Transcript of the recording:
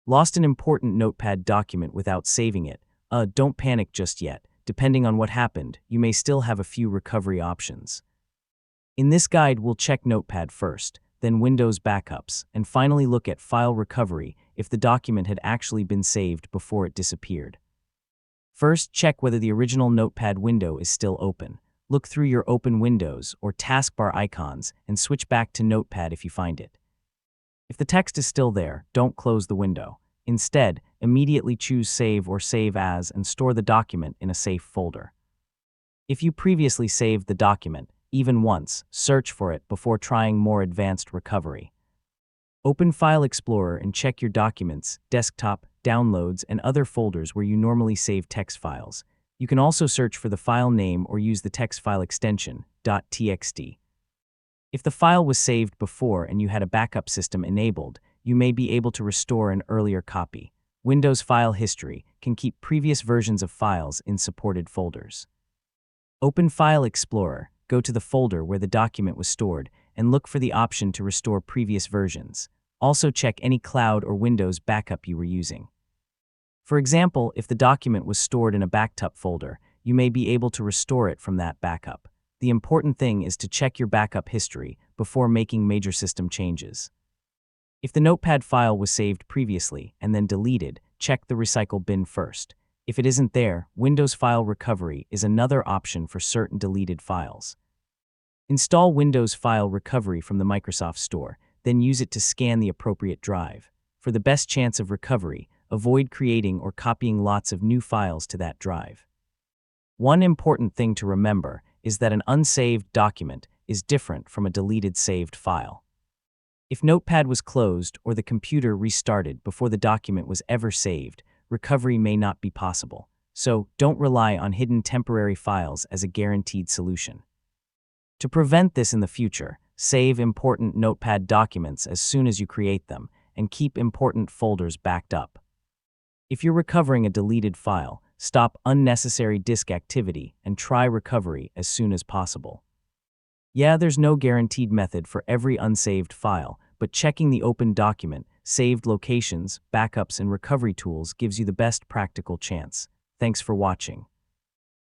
Lost an important Notepad document without saving it. Don't panic just yet. Depending on what happened, you may still have a few recovery options. In this guide, we'll check Notepad first, then Windows backups, and finally look at file recovery if the document had actually been saved before it disappeared. First, check whether the original Notepad window is still open. Look through your open windows or taskbar icons and switch back to Notepad if you find it. If the text is still there, don't close the window. Instead, immediately choose Save or Save As and store the document in a safe folder. If you previously saved the document, even once, search for it before trying more advanced recovery. Open File Explorer and check your documents, desktop, downloads, and other folders where you normally save text files. You can also search for the file name or use the text file extension, .txt. If the file was saved before and you had a backup system enabled, you may be able to restore an earlier copy. Windows File History can keep previous versions of files in supported folders. Open File Explorer, go to the folder where the document was stored, and look for the option to restore previous versions. Also check any cloud or Windows backup you were using. For example, if the document was stored in a backup folder, you may be able to restore it from that backup. The important thing is to check your backup history before making major system changes. If the Notepad file was saved previously and then deleted, check the recycle bin first. If it isn't there, Windows File Recovery is another option for certain deleted files. Install Windows File Recovery from the Microsoft Store, then use it to scan the appropriate drive. For the best chance of recovery, avoid creating or copying lots of new files to that drive. One important thing to remember is that an unsaved document is different from a deleted saved file. If Notepad was closed or the computer restarted before the document was ever saved, recovery may not be possible. So, don't rely on hidden temporary files as a guaranteed solution. To prevent this in the future, save important Notepad documents as soon as you create them, and keep important folders backed up. If you're recovering a deleted file, stop unnecessary disk activity and try recovery as soon as possible. Yeah, there's no guaranteed method for every unsaved file, but checking the open document, saved locations, backups, and recovery tools gives you the best practical chance. Thanks for watching.